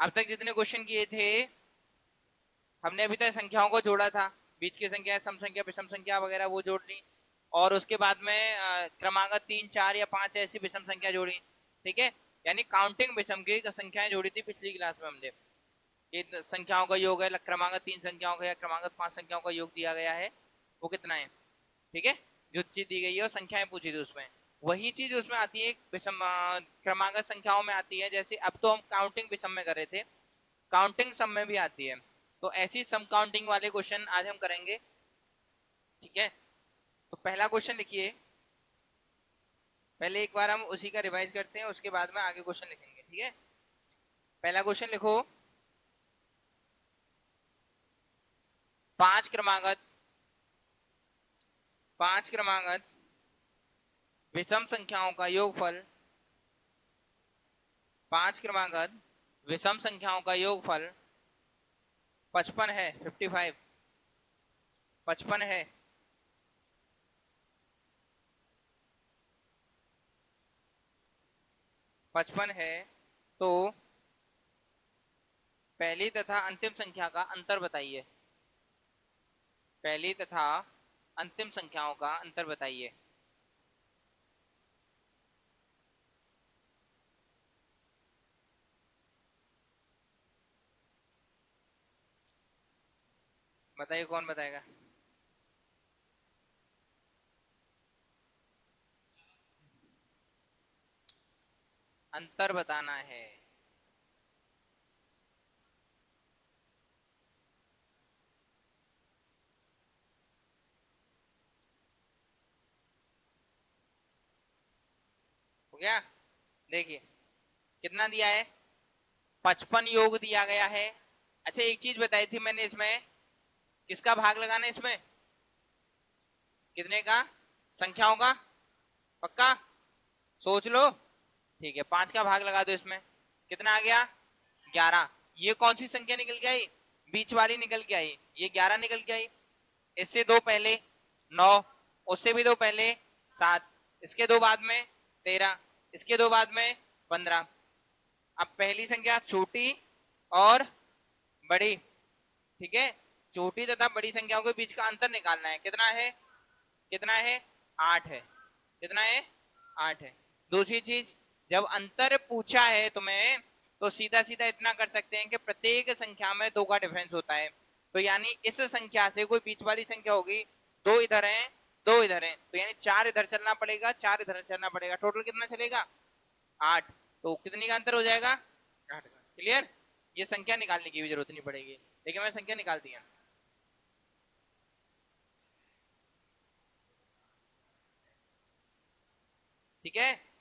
अब तक जितने क्वेश्चन किए थे हमने अभी तक संख्याओं को जोड़ा था, बीच की संख्या, सम संख्या, विषम संख्या वगैरह वो जोड़ ली, और उसके बाद में क्रमागत 3, 4 या 5 ऐसी विषम संख्या जोड़ी। ठीक है, यानी काउंटिंग विषम की संख्याएं जोड़ी थी पिछली क्लास में हमने। ये संख्याओं का योग है, क्रमागत 3 संख्याओं का या क्रमागत 5 संख्याओं का योग दिया गया है, वो कितना है। ठीक है, जो चीज दी गई है और संख्याएं पूछी थी उसमें, वही चीज उसमें आती है विषम क्रमागत संख्याओं में आती है। जैसे अब तो हम काउंटिंग विषम में कर रहे थे, काउंटिंग सम में भी आती है, तो ऐसी सम काउंटिंग वाले क्वेश्चन आज हम करेंगे। ठीक है, तो पहला क्वेश्चन लिखिए, पहले एक बार हम उसी का रिवाइज करते हैं, उसके बाद में आगे क्वेश्चन लिखेंगे। ठीक है, पहला क्वेश्चन लिखो, 5 क्रमागत विषम संख्याओं का योगफल, 5 क्रमागत विषम संख्याओं का योगफल 55 है, 55, 55 है। 55 है, तो पहली तथा अंतिम संख्या का अंतर बताइए। पहली तथा अंतिम संख्याओं का अंतर बताइए। बताइए, कौन बताएगा। अंतर बताना है। हो गया, देखिए कितना दिया है, 55 योग दिया गया है। अच्छा, एक चीज बताई थी मैंने, इसमें किसका भाग लगाना है, इसमें कितने का, संख्याओं का, पक्का सोच लो। ठीक है, 5 का भाग लगा दो, इसमें कितना आ गया, 11। ये कौन सी संख्या निकल के आई, बीच वाली निकल के आई, ये 11 निकल के आई। इससे दो पहले 9, उससे भी दो पहले 7, इसके दो बाद में 13, इसके दो बाद में 15। अब पहली संख्या छोटी और बड़ी, ठीक है, छोटी तथा बड़ी संख्याओं के बीच का अंतर निकालना है। कितना है, कितना है, 8 है। कितना है, 8 है। दूसरी चीज, जब अंतर पूछा है तुम्हें, तो सीधा सीधा इतना कर सकते हैं कि प्रत्येक संख्या में 2 का डिफरेंस होता है। तो यानी इस संख्या से कोई बीच वाली संख्या होगी, 2 इधर है, 2 इधर है, तो यानी 4 इधर चलना पड़ेगा, 4 इधर चलना पड़ेगा, टोटल कितना चलेगा, 8। तो कितनी का अंतर हो जाएगा, 8 का। क्लियर, ये संख्या निकालने की भी जरूरत नहीं पड़ेगी, लेकिन मैंने संख्या निकाल दी है। ठीक है,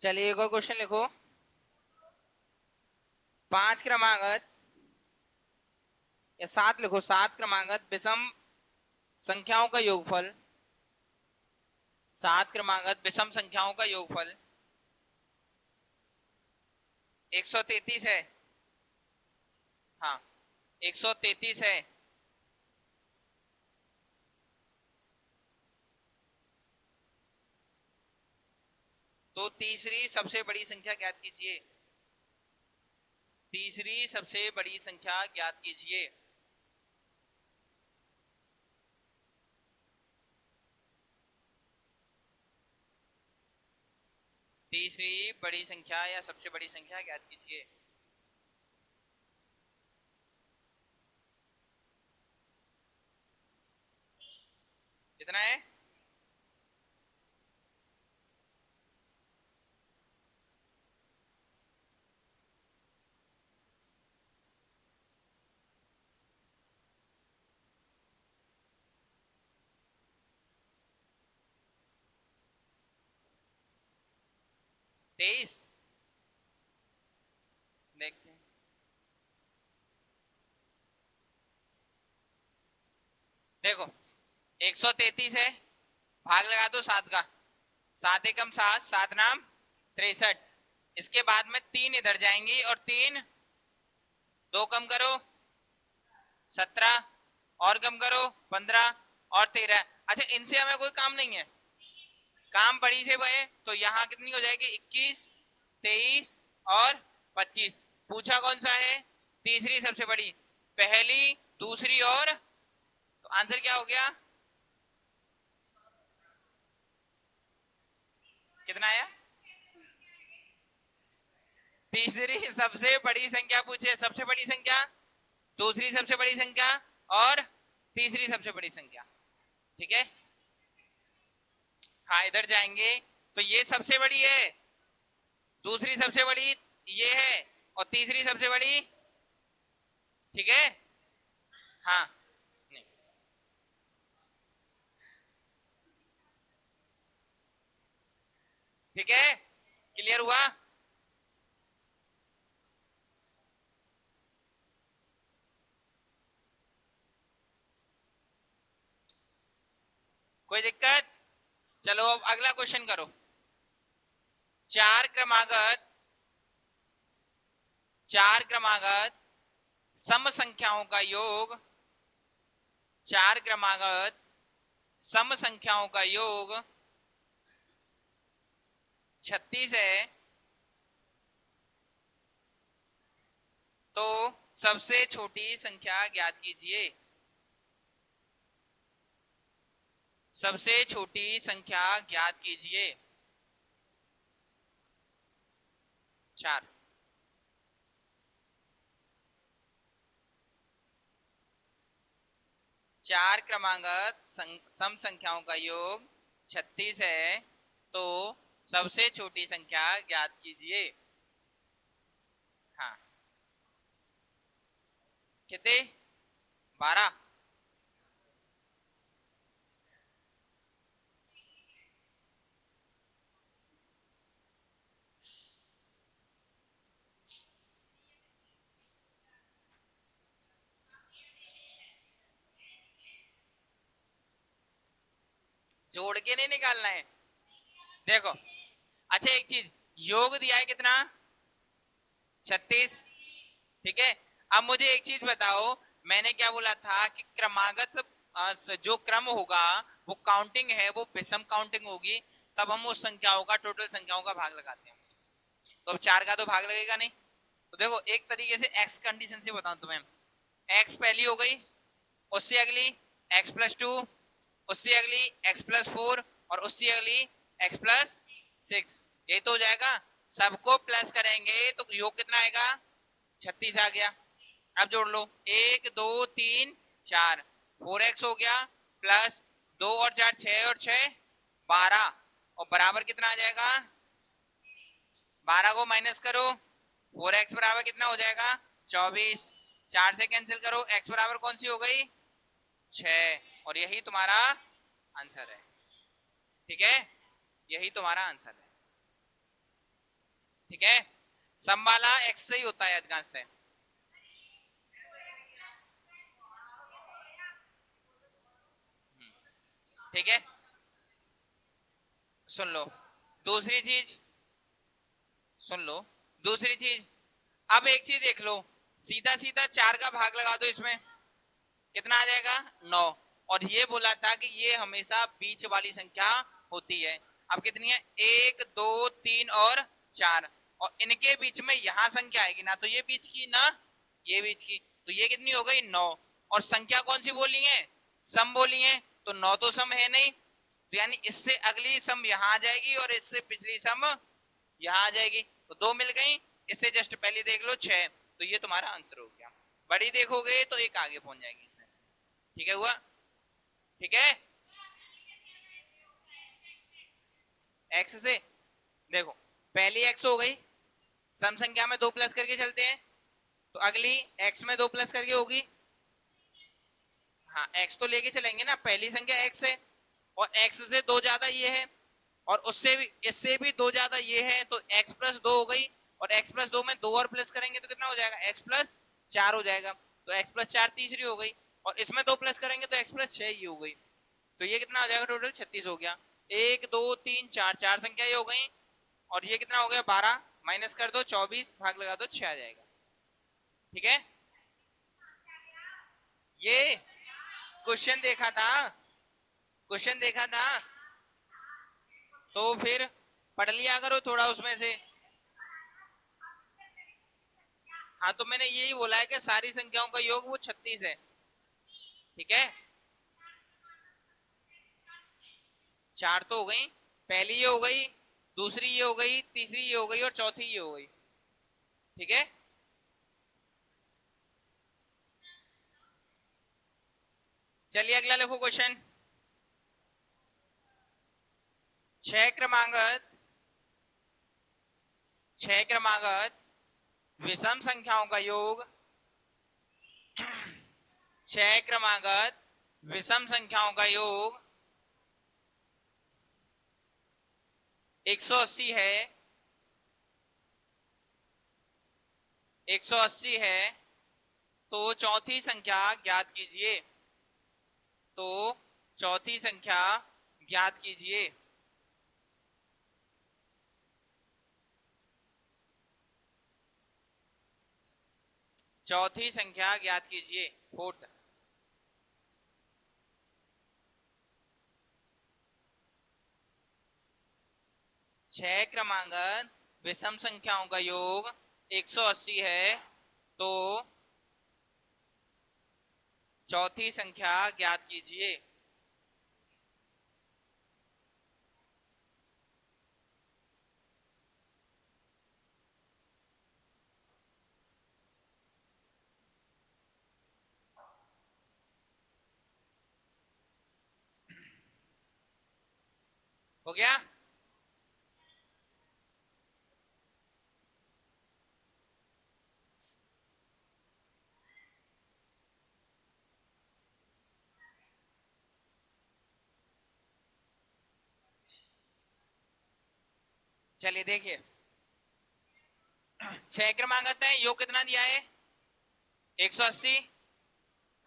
चलिए एक और क्वेश्चन लिखो, 5 क्रमागत या 7 लिखो, 7 क्रमागत विषम संख्याओं का योगफल, 7 क्रमागत विषम संख्याओं का योगफल 133 है। हाँ, 133 है। तो तीसरी सबसे बड़ी संख्या ज्ञात कीजिए, तीसरी सबसे बड़ी संख्या ज्ञात कीजिए। तीसरी बड़ी संख्या या सबसे बड़ी संख्या ज्ञात कीजिए। कितना है, तेईस। देखते हैं, देखो 133 है, भाग लगा दो 7 का, 7 एकम 7, 7 नाम 63। इसके बाद में 3 इधर जाएंगी और 3 2 कम करो 17 और कम करो 15 और 13। अच्छा इनसे हमें कोई काम नहीं है, काम बड़ी से बड़े, तो यहाँ कितनी हो जाएगी 21 23 और 25। पूछा कौन सा है, तीसरी सबसे बड़ी, पहली दूसरी और, तो आंसर क्या हो गया, कितना आया, तीसरी सबसे बड़ी संख्या पूछे, सबसे बड़ी संख्या, दूसरी सबसे बड़ी संख्या और तीसरी सबसे बड़ी संख्या। ठीक है, हाँ इधर जाएंगे तो ये सबसे बड़ी है, दूसरी सबसे बड़ी ये है और तीसरी सबसे बड़ी, ठीक है, हाँ नहीं। ठीक है, क्लियर हुआ। कोई दिक्कत, चलो अब अगला क्वेश्चन करो। चार क्रमागत सम संख्याओं का योग, चार क्रमागत सम संख्याओं का योग 36 है, तो सबसे छोटी संख्या ज्ञात कीजिए। सबसे छोटी संख्या ज्ञात कीजिए। 4, चार क्रमागत सम संख्याओं का योग 36 है, तो सबसे छोटी संख्या ज्ञात कीजिए। हाँ कितने, 12। जोड़ के नहीं निकालना है, देखो। अच्छा एक चीज, योग दिया है कितना, 36, ठीक है। अब मुझे एक चीज बताओ, मैंने क्या बोला था कि क्रमागत जो क्रम होगा वो काउंटिंग है, वो विषम काउंटिंग होगी, तब हम उस संख्याओं का, टोटल संख्याओं का भाग लगाते हैं। तो अब 4 का तो भाग लगेगा नहीं, तो देखो एक तरीके से एक्स कंडीशन से बताऊं तुम्हें, एक्स पहली हो गई, उससे अगली एक्स प्लस 2, उससे अगली एक्स प्लस 4 और उससे अगली एक्स प्लस 6, ये तो हो जाएगा। सबको प्लस करेंगे तो योग कितना आएगा, 36 आ गया। अब जोड़ लो, 1 2 3 4, 4x हो गया, प्लस 2 और 4 6 और 6 12, और बराबर कितना आ जाएगा, 12 को माइनस करो, 4x बराबर कितना हो जाएगा, 24। 4 से कैंसिल करो, x बराबर कौन सी हो गई, 6, और यही तुम्हारा आंसर है। ठीक है, यही तुम्हारा आंसर है। ठीक है, सम वाला x से ही होता है अधिकांशतः। ठीक है, सुन लो दूसरी चीज, सुन लो दूसरी चीज। अब एक चीज देख लो, सीधा सीधा 4 का भाग लगा दो, इसमें कितना आ जाएगा, 9। और ये बोला था कि ये हमेशा बीच वाली संख्या होती है। अब कितनी है, 1 2 3 और 4, और इनके बीच में यहां संख्या आएगी ना, तो ये बीच की ना ये बीच की, तो ये कितनी हो गई, 9। और संख्या कौन सी बोली है, सम बोली है, तो 9 तो सम है नहीं, तो यानी इससे अगली सम यहां आ जाएगी और इससे पिछली सम यहां आ जाएगी, तो 2 मिल गई। इससे जस्ट पहले देख लो 6, तो ये तुम्हारा आंसर हो गया। बड़ी देखोगे तो एक आगे पहुंच जाएगी इसमें से। ठीक है, हुआ। ठीक है, एक्स से देखो, पहली एक्स हो गई, सम संख्या में 2 प्लस करके चलते हैं, तो अगली एक्स में 2 प्लस करके होगी। हाँ एक्स तो लेके चलेंगे ना, पहली संख्या एक्स है और एक्स से 2 ज्यादा ये है, और उससे भी, इससे भी 2 ज्यादा ये है, तो x प्लस 2 हो गई, और x प्लस 2 में 2 और प्लस करेंगे तो कितना हो जाएगा, x प्लस 4 हो जाएगा, तो x प्लस 4 तीसरी हो गई, और इसमें 2 प्लस करेंगे तो x प्लस 6 ही हो गई, तो ये कितना हो जाएगा, टोटल 36 हो गया। 1 2 3 4, चार संख्या ये हो गई, और ये कितना हो गया 12, माइनस कर दो 24, भाग लगा दो 6 आ जाएगा। ठीक है, ये क्वेश्चन देखा था, क्वेश्चन देखा था तो फिर पढ़ लिया करो थोड़ा उसमें से। हाँ तो मैंने यही बोला है कि सारी संख्याओं का योग वो 36 है। ठीक है, 4 तो हो गई, पहली ये हो गई, दूसरी ये हो गई, तीसरी ये हो गई और चौथी ये हो गई। ठीक है, चलिए अगला लिखो क्वेश्चन। 6 क्रमागत, 6 क्रमागत विषम संख्याओं का योग, 6 क्रमागत विषम संख्याओं का योग 180 है, 180 है, तो चौथी संख्या ज्ञात कीजिए, तो चौथी संख्या ज्ञात कीजिए। चौथी संख्या ज्ञात कीजिए, फोर्थ। छह क्रमागत विषम संख्याओं का योग 180 है, तो चौथी संख्या ज्ञात कीजिए। हो गया, चलिए देखिए। 6 क्रमागत है, योग कितना दिया है 180।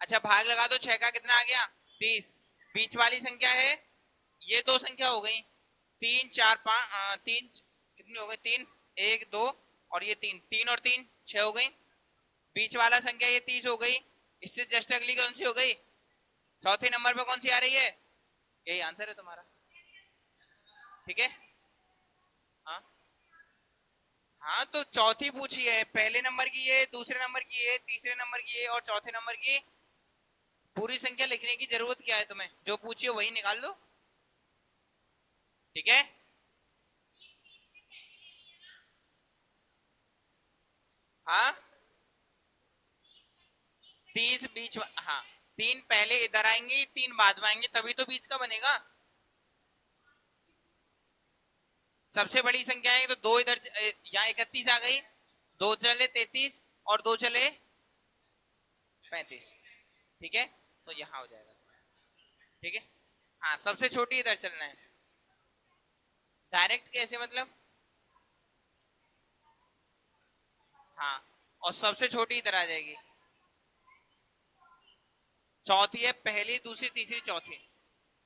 अच्छा भाग लगा दो, 6 का कितना आ गया 30, बीच वाली संख्या है ये दो संख्या हो गई, 3 4 5, 3 कितनी हो गई 3, 1 2 और ये 3, 3 और 3 6 हो गई, बीच वाला संख्या ये 30 हो गई, इससे जस्ट अगली कौन सी हो गई, चौथे नंबर पे कौन सी आ रही है, यही आंसर है तुम्हारा। ठीक है, हाँ हाँ तो चौथी पूछी है, पहले नंबर की ये, दूसरे नंबर की ये, तीसरे नंबर की ये और चौथे नंबर की, पूरी संख्या लिखने की जरूरत क्या है तुम्हें, जो पूछिए वही निकाल दो। ठीक है, हाँ 30 बीच, हाँ 3 पहले इधर आएंगे 3 बाद में आएंगे, तभी तो बीच का बनेगा। सबसे बड़ी संख्या है तो दो इधर, यहाँ 31 आ गई, दो चले 33 और दो चले 35। ठीक है, तो यहाँ हो जाएगा। ठीक है, हाँ सबसे छोटी इधर चलना है। डायरेक्ट कैसे मतलब, हाँ और सबसे छोटी इधर आ जाएगी। चौथी है पहली दूसरी तीसरी चौथी।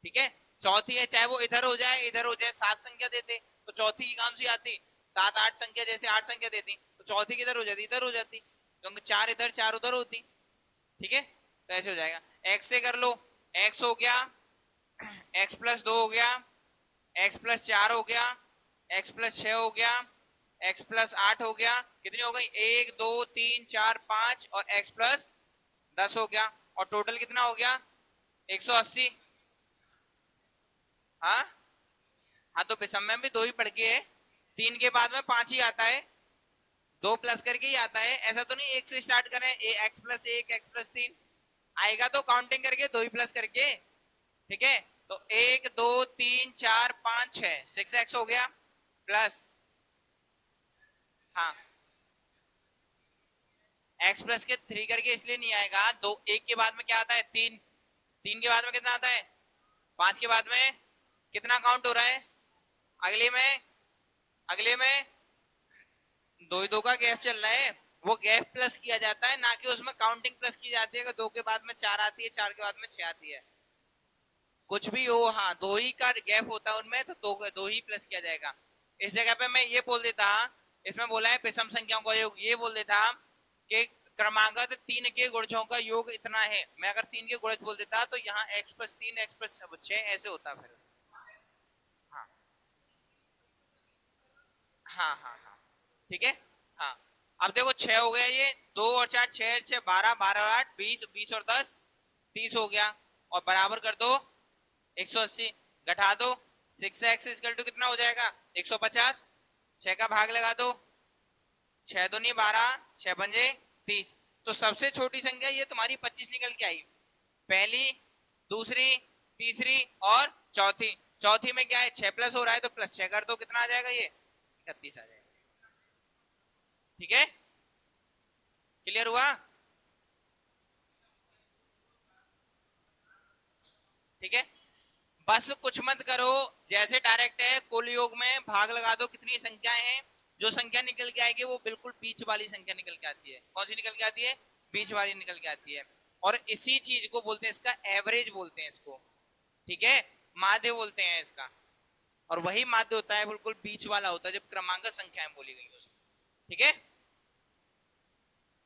ठीक है, चौथी है चाहे वो इधर हो जाए इधर हो जाए, 7 संख्या देते तो चौथी की कौन सी आती, 7 8 संख्या जैसे 8 संख्या देती तो चौथी किधर हो जाती, इधर हो जाती, क्योंकि 4 इधर 4 उधर होती। ठीक है, तो ऐसे हो जाएगा। एक्स से कर लो, एक्स हो गया, एक्स प्लस 2 हो गया, एक्स प्लस 4 हो गया, एक्स प्लस 6 हो गया, एक्स प्लस 8 हो गया, कितनी हो गई 1 2 3 4 5 और एक्स प्लस 10 हो गया, और टोटल कितना हो गया 180। हाँ हाँ तो विषम में भी दो ही पढ़ के है, 3 के बाद में 5 ही आता है, 2 प्लस करके ही आता है, ऐसा तो नहीं 1 से स्टार्ट करें, एक्स प्लस 1 एक्स प्लस 3 आएगा तो काउंटिंग करके 2 ही प्लस करके। ठीक है, तो 1 2 3 4 5 6 6x हो गया प्लस, हाँ x प्लस के 3 करके इसलिए नहीं आएगा, दो एक के बाद में क्या आता है 3, 3 के बाद में कितना आता है 5 के बाद में कितना काउंट हो रहा है, अगले में, अगले में दो ही दो का गैप चल रहा है, वो गैप प्लस किया जाता है, ना कि उसमें काउंटिंग प्लस की जाती है कि 2 के बाद में 4 आती है 4 के बाद में 6 आती है। कुछ भी हो, हाँ, दो ही का गैप होता है उनमें, तो दो ही प्लस किया जाएगा। इस जगह पे मैं ये बोल देता, इसमें बोला है विषम संख्याओं का योग, ये बोल देता कि क्रमागत 3 के गुणजों का योग इतना है। मैं अगर 3 के गुणज बोल देता तो यहाँ x+3 x+6 ऐसे होता फिर। हाँ हाँ हाँ हाँ, ठीक है। हाँ, अब देखो 6 हो गया, ये 2 और 4 6 6 12 12 8 20 20 और 10 30 हो गया, और बराबर कर दो 180, घटा दो 6x इक्वल टू कितना हो जाएगा 150, 6 का भाग लगा दो, 6 दूनी 12 6 पंजे 30। तो सबसे छोटी संख्या ये तुम्हारी 25 निकल के आई, पहली दूसरी तीसरी और चौथी। चौथी में क्या है 6 प्लस हो रहा है तो प्लस 6 कर दो, कितना आ जाएगा ये 31 आ जाएगा। ठीक है, क्लियर हुआ? ठीक है, बस कुछ मत करो, जैसे डायरेक्ट है कुल योग में भाग लगा दो, कितनी संख्याएं हैं, जो संख्या निकल के आएगी वो बिल्कुल बीच वाली संख्या निकल के आती है। कौन सी निकल के आती है? बीच वाली निकल के आती है। और इसी चीज को बोलते हैं, इसका एवरेज बोलते हैं इसको, ठीक है, माध्य बोलते हैं इसका। और वही माध्य होता है बिल्कुल बीच वाला होता है जब क्रमांक संख्याएं बोली गई उसमें। ठीक है,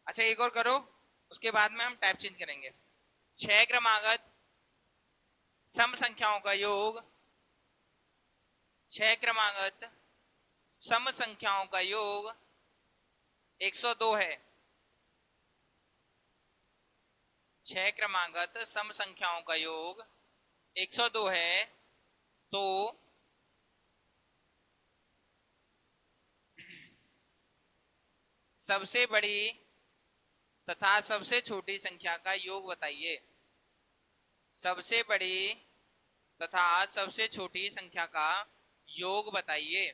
अच्छा एक और करो, उसके बाद में हम टाइप चेंज करेंगे। 6 क्रमागत सम संख्याओं का योग, 6 क्रमागत सम संख्याओं का योग 102 है। 6 क्रमागत सम संख्याओं का योग 102 है, तो सबसे बड़ी तथा सबसे छोटी संख्या का योग बताइए। सबसे बड़ी तथा सबसे छोटी संख्या का योग बताइए।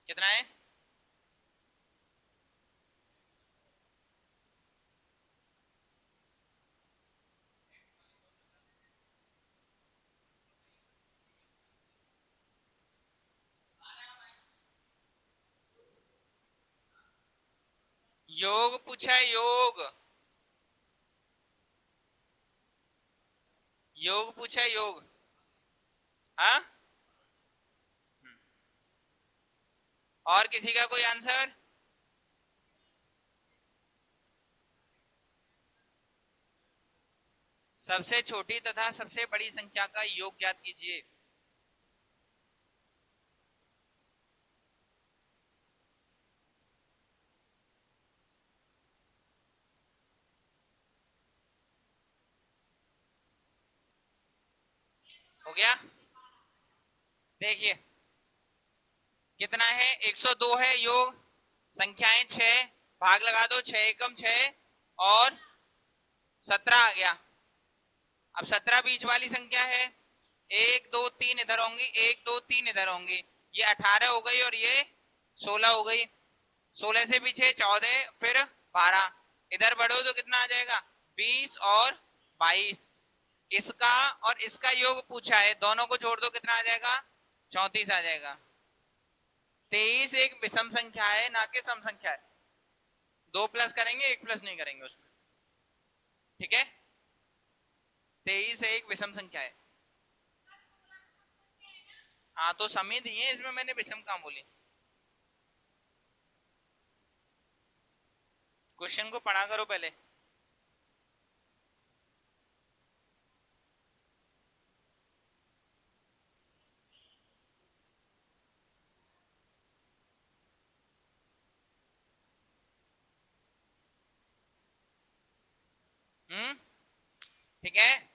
कितना है? योग पूछा है, योग, योग पूछा है, योग। हाँ, और किसी का कोई आंसर? सबसे छोटी तथा सबसे बड़ी संख्या का योग ज्ञात कीजिए। हो गया, देखिए कितना है 102 है योग, संख्याएं 6, भाग लगा दो 6 एकम 6 और 17 आ गया। अब 17 बीच वाली संख्या है, 1 2 3 इधर होंगी, 1 2 3 इधर होंगी, ये 18 हो गई और ये 16 हो गई। 16 से पीछे 14 फिर 12, इधर बढ़ो तो कितना आ जाएगा 20 और 22। इसका और इसका योग पूछा है, दोनों को जोड़ दो कितना आ जाएगा 34 आ जाएगा। 23 एक विषम संख्या है ना कि सम संख्या है, 2 प्लस करेंगे 1 प्लस नहीं करेंगे उसमें। ठीक है, 23 एक विषम संख्या है। हाँ तो समी दिए इसमें, मैंने विषम कहाँ बोली? क्वेश्चन को पढ़ा करो पहले। ठीक है,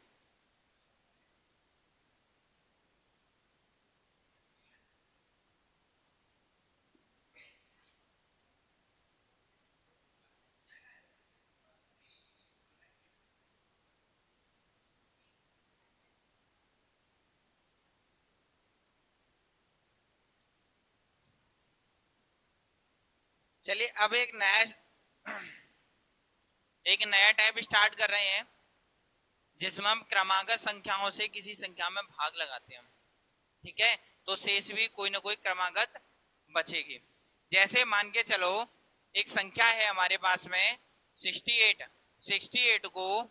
चलिए अब एक नया टाइप स्टार्ट कर रहे हैं, जिसमें हम क्रमागत संख्याओं से किसी संख्या में भाग लगाते हैं हम, ठीक है, तो शेष भी कोई ना कोई क्रमागत बचेगी। जैसे मान के चलो एक संख्या है हमारे पास में 68, 68 को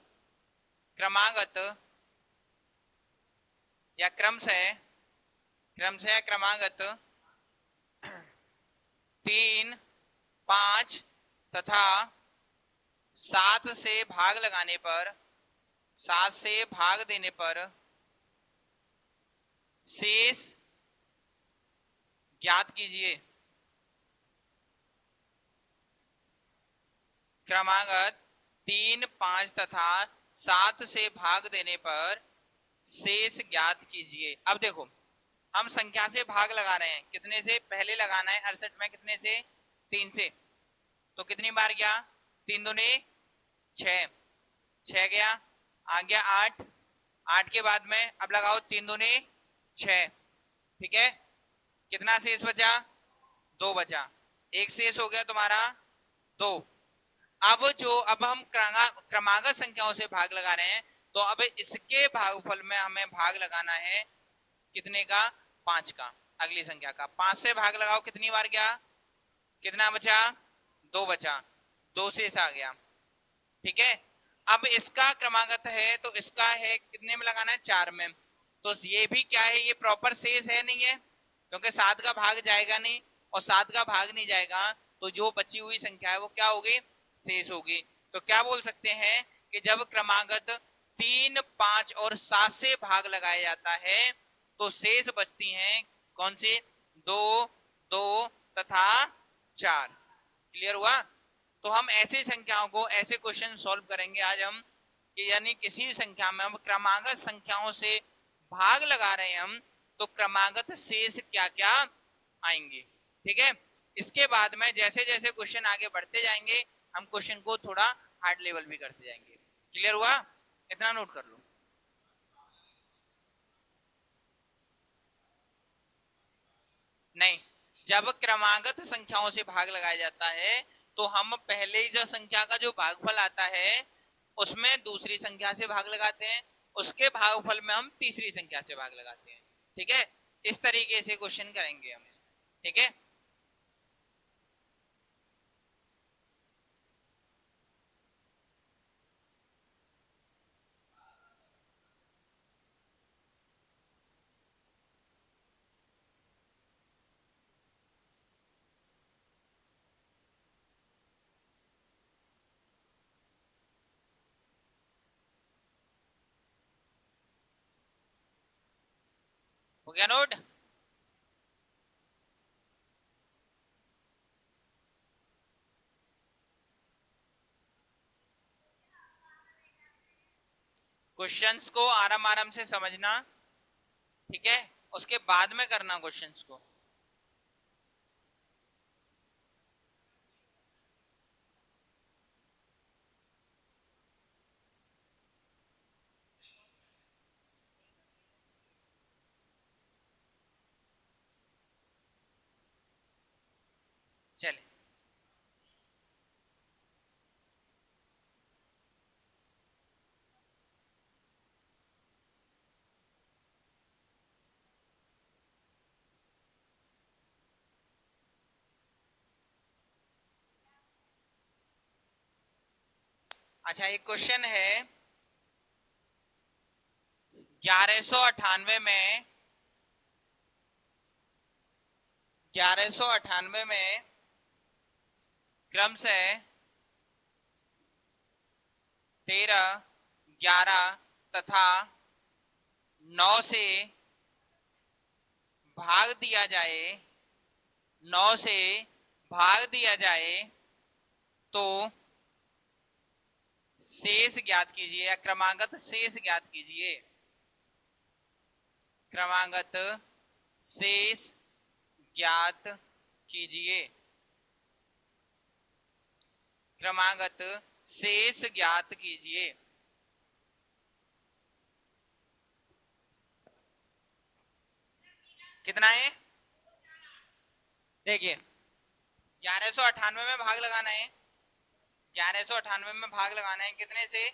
क्रमागत या क्रमशः या क्रमागत 3, 5 तथा 7 से भाग लगाने पर, 7 से भाग देने पर शेष ज्ञात कीजिए। क्रमागत 3, 5 तथा 7 से भाग देने पर शेष ज्ञात कीजिए। अब देखो हम संख्या से भाग लगा रहे हैं, कितने से पहले लगाना है 68 में, कितने से 3 से, तो कितनी बार गया 3 दूनी 6, 6 गया, आ गया 8, 8 के बाद में अब लगाओ 3 दूनी 6, ठीक है, कितना शेष बचा 2 बचा, एक शेष हो गया तुम्हारा 2। अब हम क्रमागत संख्याओं से भाग लगा रहे हैं, तो अब इसके भागफल में हमें भाग लगाना है कितने का 5 का, अगली संख्या का 5 से भाग लगाओ, कितनी बार गया, कितना बचा 2 बचा, 2 शेष आ गया, ठीक है। अब इसका क्रमागत है तो इसका है कितने में लगाना है 4 में, तो ये भी क्या है, ये प्रॉपर शेष है नहीं है, क्योंकि 7 का भाग जाएगा नहीं, और 7 का भाग नहीं जाएगा तो जो बची हुई संख्या है वो क्या होगी, शेष होगी। तो क्या बोल सकते हैं कि जब क्रमागत 3, 5 और 7 से भाग लगाया जाता है तो शेष बचती हैं कौन सी, 2, 2 तथा 4। क्लियर हुआ। तो हम ऐसी संख्याओं को, ऐसे क्वेश्चन सॉल्व करेंगे आज हम, कि यानी किसी संख्या में हम क्रमागत संख्याओं से भाग लगा रहे हैं हम, तो क्रमागत शेष क्या क्या आएंगे, ठीक है। इसके बाद में जैसे जैसे क्वेश्चन आगे बढ़ते जाएंगे हम क्वेश्चन को थोड़ा हार्ड लेवल भी करते जाएंगे। क्लियर हुआ, इतना नोट कर लो। नहीं, जब क्रमागत संख्याओं से भाग लगाया जाता है तो हम पहले जो संख्या का जो भागफल आता है उसमें दूसरी संख्या से भाग लगाते हैं, उसके भागफल में हम तीसरी संख्या से भाग लगाते हैं, ठीक है। इस तरीके से क्वेश्चन करेंगे हम इसमें, ठीक है। हो गया नोट। क्वेश्चंस को आराम आराम से समझना, ठीक है, उसके बाद में करना क्वेश्चंस को। चले, अच्छा एक क्वेश्चन है 1198 में, 1198 में क्रमशः 13, 11 तथा 9 से भाग दिया जाए, 9 से भाग दिया जाए तो शेष ज्ञात कीजिए, या क्रमागत शेष ज्ञात कीजिए। क्रमागत शेष ज्ञात कीजिए, क्रमागत शेष ज्ञात कीजिए। कितना है, देखिए 1198 में भाग लगाना है, 1198 में भाग लगाना है कितने से,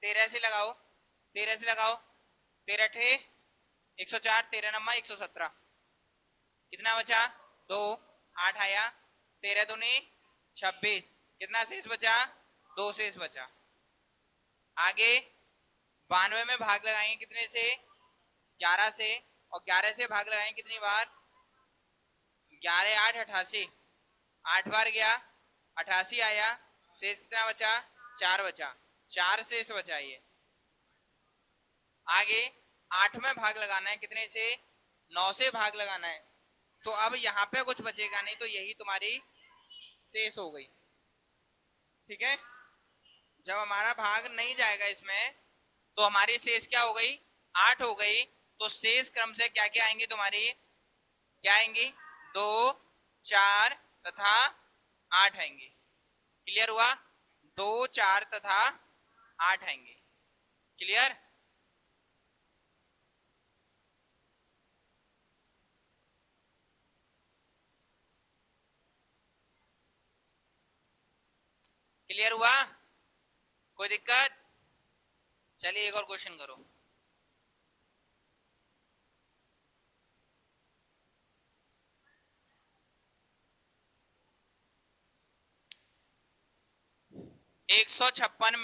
13 से लगाओ, 13 से लगाओ, 13 ठे 104, 13 नम्मा 117, कितना बचा 2, 8 आया, 13 दूनी 26, कितना शेष बचा 2 शेष बचा। आगे 92 में भाग लगाएंगे कितने से 11 से, और 11 से भाग लगाएंगे कितनी बार 11 8 88, 8 बार गया 88 आया, शेष कितना बचा 4 बचा, 4 शेष बचा। ये आगे 8 में भाग लगाना है कितने से 9 से भाग लगाना है, तो अब यहाँ पे कुछ बचेगा नहीं, तो यही तुम्हारी शेष हो गई। ठीक है, जब हमारा भाग नहीं जाएगा इसमें तो हमारी शेष क्या हो गई 8 हो गई, तो शेष क्रम से क्या क्या आएंगी तुम्हारी, क्या आएंगी 2 4 तथा 8 आएंगी। क्लियर हुआ, 2 4 तथा 8 आएंगे। क्लियर, क्लियर हुआ, कोई दिक्कत। चलिए एक और क्वेश्चन करो। एक सौ छप्पन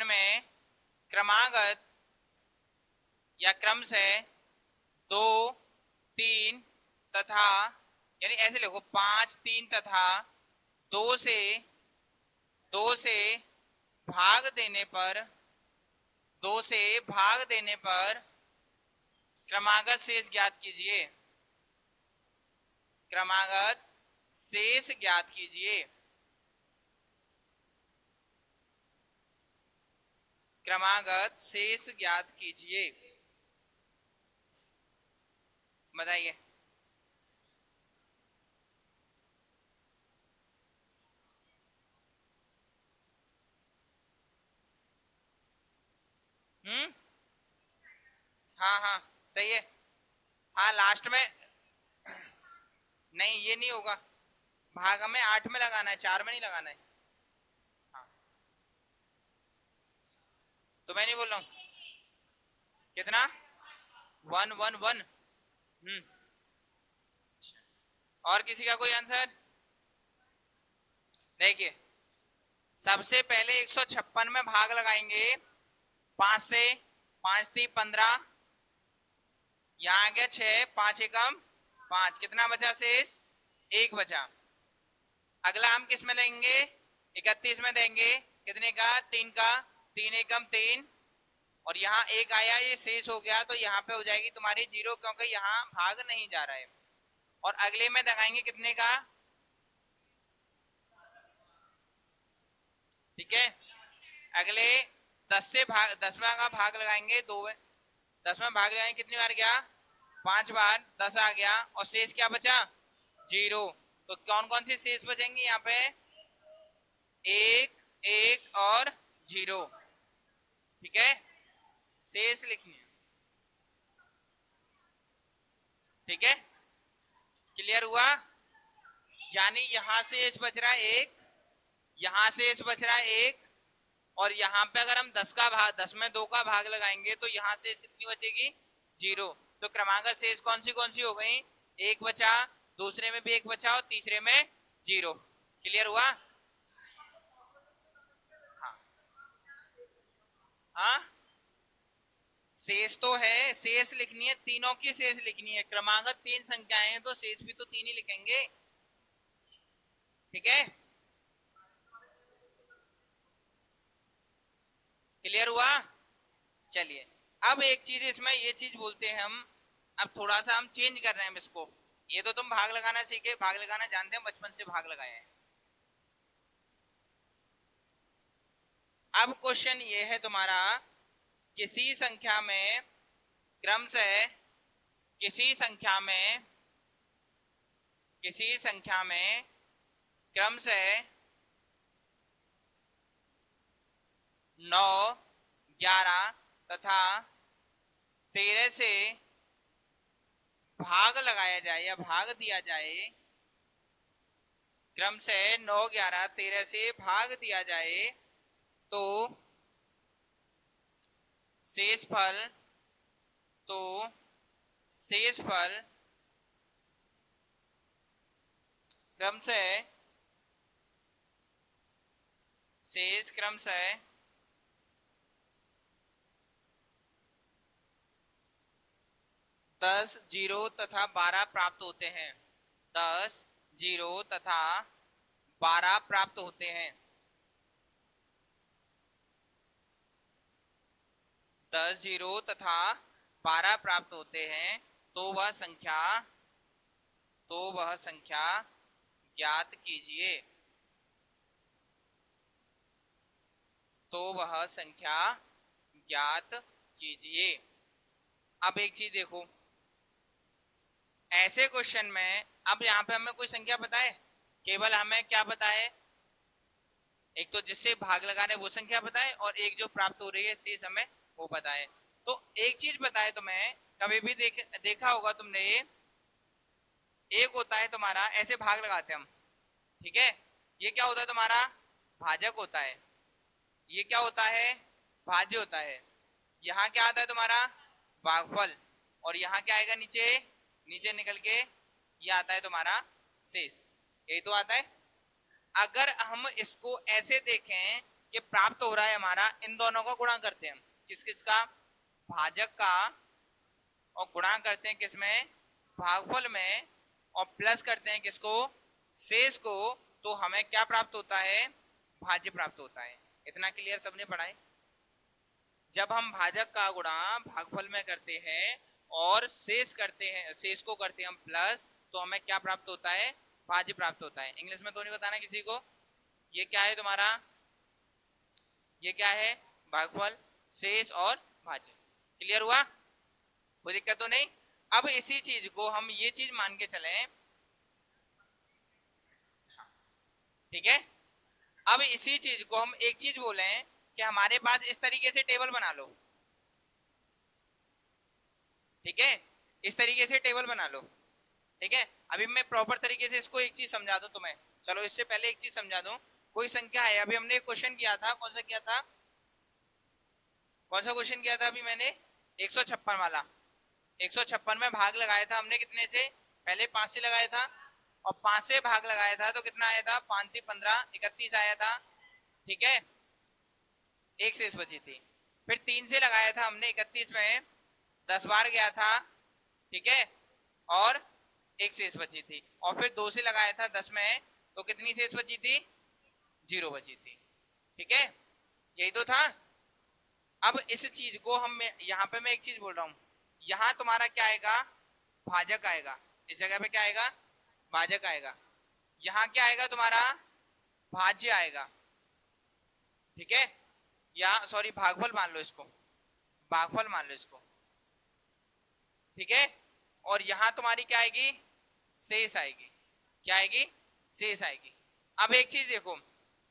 में क्रमागत या क्रम से 2 3 तथा, यानी ऐसे लिखो 5 3 तथा 2 से भाग देने पर, 2 से भाग देने पर क्रमागत शेष ज्ञात कीजिए। क्रमागत शेष ज्ञात कीजिए। क्रमागत शेष ज्ञात कीजिए, बताइए। हाँ हाँ सही है, हाँ लास्ट में नहीं, ये नहीं होगा, भाग हमें 8 में लगाना है, 4 में नहीं लगाना है। हाँ तो मैं नहीं बोल रहा हूँ, कितना 1 1 1। और किसी का कोई आंसर? देखिए सबसे पहले 156 में भाग लगाएंगे 5 से, 5 3 15, यहाँ आ गया 6, 5 एकम 5, कितना बचा शेष 1 बचा। अगला हम किस में देंगे 31 में देंगे, कितने का 3 का, 3 एकम 3, और यहाँ 1 आया, ये शेष हो गया, तो यहाँ पे हो जाएगी तुम्हारी 0, क्योंकि यहाँ भाग नहीं जा रहा है। और अगले में लगाएंगे कितने का, ठीक है, अगले 10 से भाग, 10 का भाग लगाएंगे 2, 10 में भाग लगाएंगे कितनी बार गया 5 बार, 10 आ गया, और शेष क्या बचा 0। तो कौन कौन सी शेष बचेंगी यहाँ पे 1 1 और 0। ठीक है, शेष लिखनी है। ठीक है, क्लियर हुआ, यानी यहां शेष बच रहा है 1, यहां शेष बच रहा है 1, और यहाँ पे अगर हम 10 का भाग, 10 में 2 का भाग लगाएंगे तो यहाँ शेष कितनी बचेगी 0। तो क्रमागत शेष कौन सी हो गई, 1 बचा, दूसरे में भी 1 बचा, और तीसरे में 0। क्लियर हुआ, हाँ हाँ शेष तो है, शेष लिखनी है, तीनों की शेष लिखनी है। क्रमागत 3 संख्याएं हैं तो शेष भी तो 3 ही लिखेंगे। ठीक है, क्लियर हुआ। चलिए अब एक चीज इसमें ये चीज बोलते हैं हम, अब थोड़ा सा हम चेंज कर रहे हैं इसको। ये तो तुम भाग लगाना सीखे, भाग लगाना जानते हैं, बचपन से भाग लगाए हैं। अब क्वेश्चन ये है तुम्हारा, किसी संख्या में क्रम से, किसी संख्या में क्रम से 9 11 तथा 13 से भाग लगाया जाए या भाग दिया जाए, क्रम से 9 11 13 से भाग दिया जाए, तो शेषफल तो शेषफल क्रमशः शेष क्रमशः 10, 0 तथा 12 प्राप्त होते हैं। 10, 0 तथा 12 प्राप्त होते हैं। 10, 0 तथा 12 प्राप्त होते हैं तो वह संख्या ज्ञात कीजिए। तो वह संख्या ज्ञात कीजिए। अब एक चीज देखो, ऐसे क्वेश्चन में अब यहां पे हमें कोई संख्या पता है, केवल हमें क्या पता है, एक तो जिससे भाग लगाने वो संख्या पता है और एक जो प्राप्त हो रही है शेष हमें वो पता है। तो एक चीज पता है तुम्हें, कभी भी देखा होगा तुमने, एक होता है तुम्हारा, ऐसे भाग लगाते हम, ठीक है, ये क्या होता है तुम्हारा भाजक होता है, ये क्या होता है भाज्य होता है। यहाँ क्या आता है तुम्हारा भागफल, और यहाँ क्या आएगा नीचे, नीचे निकल के ये आता है तुम्हारा शेष, यही तो आता है। अगर हम इसको ऐसे देखें कि प्राप्त हो रहा है हमारा, इन दोनों का गुणा करते हैं हम, किस किस का, भाजक का, और गुणा करते हैं किसमें, भागफल में, और प्लस करते हैं किसको, शेष को, तो हमें क्या प्राप्त होता है, भाज्य प्राप्त होता है। इतना क्लियर सबने पढ़ा है। जब हम भाजक का गुणा भागफल में करते हैं और शेष करते हैं, शेष को करते हैं हम प्लस, तो हमें क्या प्राप्त होता है, भाज्य प्राप्त होता है। इंग्लिश में तो नहीं बताना किसी को। ये क्या है तुम्हारा, ये क्या है भागफल, शेष और भाज्य। क्लियर हुआ, कोई दिक्कत तो नहीं। अब इसी चीज को हम ये चीज मान के चलें, ठीक है, अब इसी चीज को हम एक चीज बोले कि हमारे पास इस तरीके से टेबल बना लो, ठीक है, इस तरीके से टेबल बना लो, ठीक है। अभी मैं प्रॉपर तरीके से इसको एक चीज समझा दूं तुम्हें। चलो इससे पहले एक चीज समझा दूं, कोई संख्या है, अभी हमने एक क्वेश्चन किया था, कौन सा किया था, कौन सा क्वेश्चन किया था अभी मैंने, 156 वाला। 156 में भाग लगाया था हमने कितने से, पहले 5 से लगाया था, और 5 से भाग लगाया था तो कितना आया था, 5 3 15 31 आया था, ठीक है, एक शेष बची थी। फिर 3 से लगाया था हमने 31 में, 10 बार गया था, ठीक है, और एक शेष बची थी। और फिर 2 से लगाया था 10 में, तो कितनी शेष बची थी, 0 बची थी, ठीक है, यही तो था। अब इस चीज को हम यहाँ पे मैं एक चीज बोल रहा हूं, यहाँ तुम्हारा क्या आएगा, भाजक आएगा, इस जगह पे क्या आएगा, भाजक आएगा, यहाँ क्या आएगा तुम्हारा, भाज्य आएगा, ठीक है, या सॉरी भागफल मान लो इसको, भागफल मान लो इसको, ठीक है, और यहाँ तुम्हारी क्या आएगी, शेष आएगी, क्या आएगी, शेष आएगी। अब एक चीज देखो,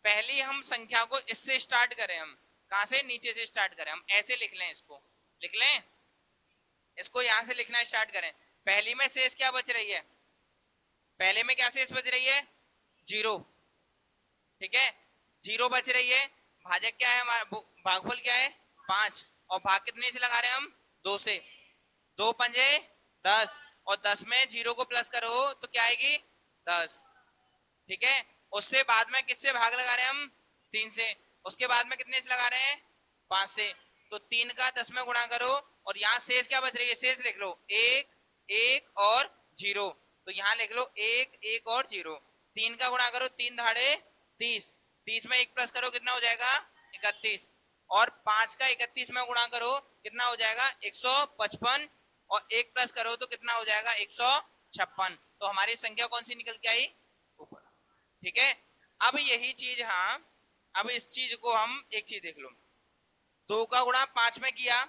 पहली हम संख्या को इससे स्टार्ट करें, हम कहां से, नीचे से स्टार्ट करें, हम ऐसे लिख लें, इसको लिख लें, इसको यहां से लिखना स्टार्ट करें। पहली में शेष क्या बच रही है, पहले में क्या शेष बच रही है, 0, ठीक है, 0 बच रही है। भाजक क्या है हमारा, भागफल क्या है 5, और भाग कितने से लगा रहे हैं हम, 2 से, 2 पंजे 10, और 10 में 0 को प्लस करो तो क्या आएगी, 10, ठीक है। उससे बाद में किससे भाग लगा रहे हैं हम, 3 से, उसके बाद में कितने से लगा रहे हैं, 5 से, तो 3 का 10 में गुणा करो, और यहाँ शेष क्या बच रही है, शेष लिख लो 1 1 और 0, तो यहाँ लिख लो 1 1 और 0, 3 का गुणा करो 3 धाड़े 30, 30 में 1 प्लस करो कितना हो जाएगा, 31, और 5 का 31 में गुणा करो कितना हो जाएगा, 155, और 1 प्लस करो तो कितना हो जाएगा, 156, तो हमारी संख्या कौन सी निकल के आई, ऊपर, ठीक है। अब यही चीज, हाँ, अब इस चीज को हम एक चीज देख लो, 2 का गुणा 5 में किया,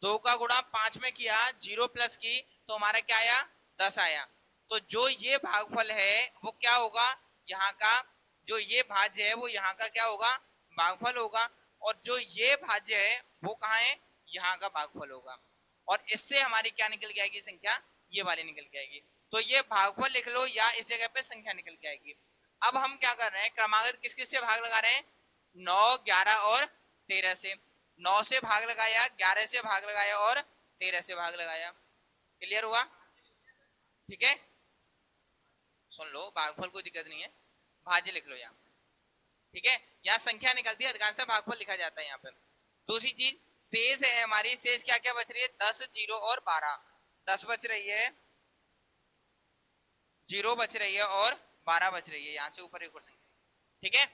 2 का गुणा 5 में किया, 0 प्लस की, तो हमारा क्या आया, 10 आया। तो जो ये भागफल है वो क्या होगा, यहाँ का, जो ये भाज्य है वो यहाँ का क्या होगा, भागफल होगा, और जो ये भाज्य है वो कहाँ है, यहाँ का भागफल होगा, और इससे हमारी क्या निकल के आएगी संख्या, ये वाली निकल के आएगी। तो ये भागफल लिख लो, या इस जगह पे संख्या निकल के आएगी। अब हम क्या कर रहे हैं, क्रमागत किस किस से भाग लगा रहे हैं, 9 11 और 13 से। 9 से भाग लगाया, 11 से भाग लगाया और 13 से भाग लगाया। क्लियर हुआ? ठीक है, सुन लो, भागफल कोई दिक्कत नहीं है, भाज्य लिख लो यहाँ। ठीक है, यहाँ संख्या निकलती है, अधिकांशतः भागफल लिखा जाता है यहाँ पे। दूसरी चीज शेष है हमारी, शेष क्या क्या बच रही है, 10, 0 और 12। 10 बच रही है, 0 बच रही है और 12 बच रही है। यहाँ से ऊपर एक और संख्या। ठीक है,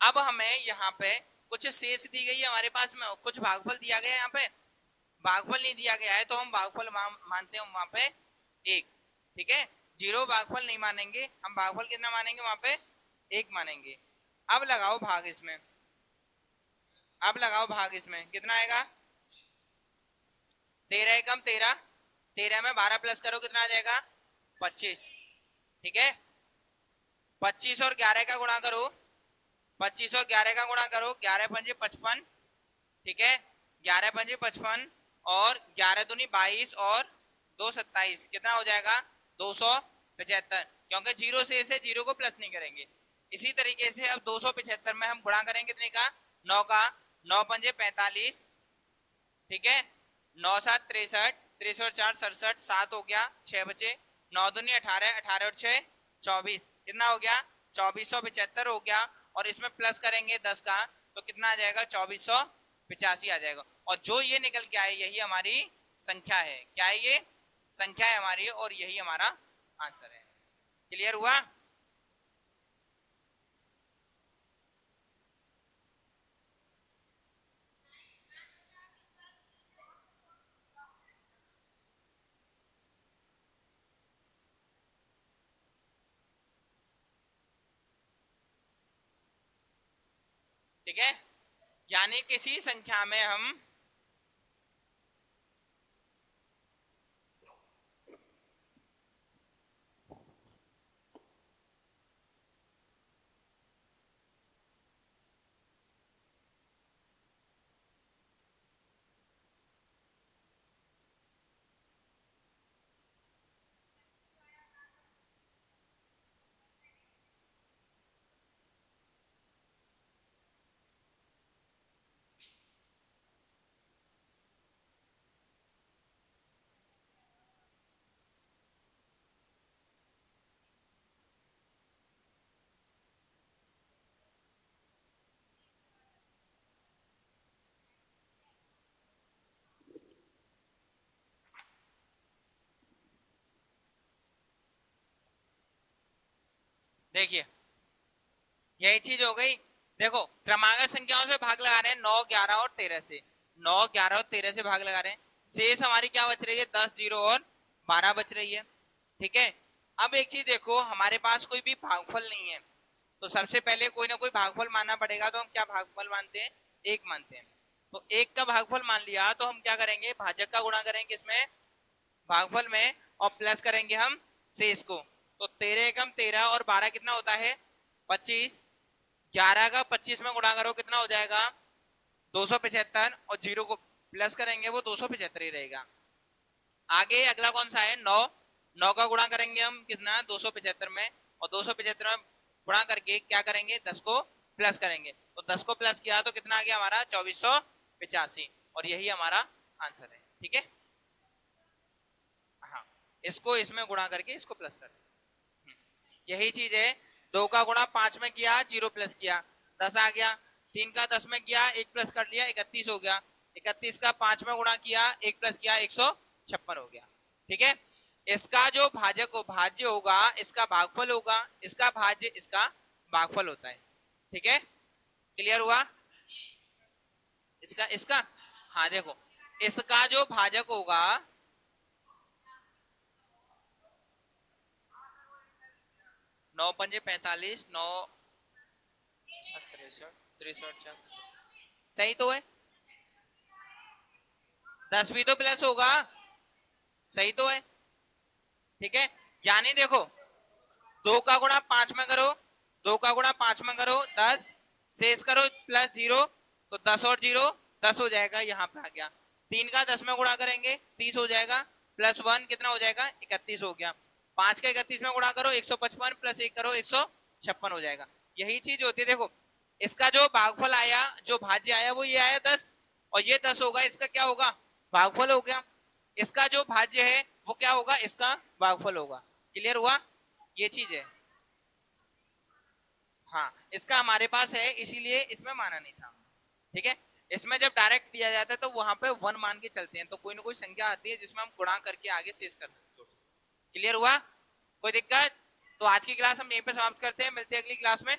अब हमें यहाँ पे कुछ शेष दी गई है हमारे पास में, कुछ भागफल दिया गया है। यहाँ पे भागफल नहीं दिया गया है तो हम भागफल मानते हैं वहां पे 1। ठीक है, 0 भागफल नहीं मानेंगे हम, भागफल कितना मानेंगे वहां पे 1 मानेंगे। अब लगाओ भाग इसमें, अब लगाओ भाग इसमें, कितना आएगा 13 एकम 13, 13 में 12 प्लस करो कितना आ जाएगा 25। ठीक है, 25 और 11 का गुणा करो, 25 और 11 का गुणा करो, 11 पंजे 55। ठीक है, 11 पंजे 55 और 11 दूनी 22 और 2 27, कितना हो जाएगा 275, क्योंकि 0 से इसे 0 को प्लस नहीं करेंगे। इसी तरीके से अब 275 में हम गुणा करेंगे कितने का 9 का, 9 पंजे 45। ठीक है, 9 7 63, 63 और 4 67, 7 हो गया, 6 बचे, 9 दूनी 18, 18 और 6 24, कितना हो गया 2475 हो गया। और इसमें प्लस करेंगे 10 का तो कितना आ जाएगा 2485 आ जाएगा। और जो ये निकल के आए यही हमारी संख्या है। क्या है ये संख्या है हमारी और यही हमारा आंसर है। क्लियर हुआ? ठीक है, यानी किसी संख्या में हम देखिए यही चीज हो गई। देखो क्रमागत संख्याओं से भाग लगा रहे हैं 9, 11 और 13 से, 9, 11 और 13 से भाग लगा रहे हैं। शेष हमारी क्या बच रही है 10, 0 और 12 बच रही है। ठीक है, अब एक चीज देखो, हमारे पास कोई भी भागफल नहीं है तो सबसे पहले कोई ना कोई भागफल मानना पड़ेगा। तो हम क्या भागफल मानते हैं 1 मानते हैं। तो 1 का भागफल मान लिया तो हम क्या करेंगे भाजक का गुणा करेंगे इसमें भागफल में और प्लस करेंगे हम शेष को। तो 13 एकम 13 और 12 कितना होता है 25, 11 का 25 में गुणा करो कितना हो जाएगा 275 और 0 को प्लस करेंगे वो 275 ही रहेगा। आगे अगला कौन सा है 9, 9 का गुणा करेंगे हम कितना 275 में और 275 में गुणा करके क्या करेंगे 10 को प्लस करेंगे। तो 10 को प्लस किया तो कितना आ गया हमारा 2485 और यही हमारा आंसर है। ठीक है, हाँ इसको इसमें गुणा करके इसको प्लस कर, यही चीज है। 2 का गुणा 5 में किया 0 प्लस किया 10 आ गया, 3 का 10 में किया 1 प्लस कर लिया 31 हो गया, 31 का 5 में गुणा किया 1 प्लस किया 156 हो गया। ठीक है, इसका जो भाजक हो भाज्य होगा इसका भागफल होगा, इसका भाज्य इसका भागफल होता है। ठीक है, क्लियर हुआ? इसका इसका हाँ देखो, इसका जो भाजक होगा 9 पंजे 45, 9 63, 63, सही तो है। 10 भी तो प्लस होगा, सही तो है। ठीक है, यानी देखो 2 का गुणा 5 में करो, 2 का गुणा 5 में करो 10, शेष करो प्लस 0 तो 10 और 0 10 हो जाएगा, यहाँ पे आ गया। 3 का 10 में गुणा करेंगे 30 हो जाएगा, प्लस 1 कितना हो जाएगा 31 हो गया। 5 का 31 में गुणा करो 155 प्लस 1 करो 156 हो जाएगा। यही चीज होती है। देखो इसका जो भागफल आया, जो भाज्य आया वो ये आया 10, और ये 10 होगा, इसका क्या होगा, भागफल हो गया। इसका जो भाज्य है वो क्या होगा, इसका भागफल होगा। क्लियर हुआ, ये चीज है। हाँ, इसका हमारे पास है, इसीलिए इसमें माना नहीं था। ठीक है, इसमें जब डायरेक्ट दिया जाता है तो वहां पे 1 मान के चलते हैं, तो कोई ना कोई संख्या आती है जिसमें हम गुणा करके आगे शेष कर सकते। क्लियर हुआ, कोई दिक्कत? तो आज की क्लास हम यहीं पे समाप्त करते हैं, मिलते हैं अगली क्लास में।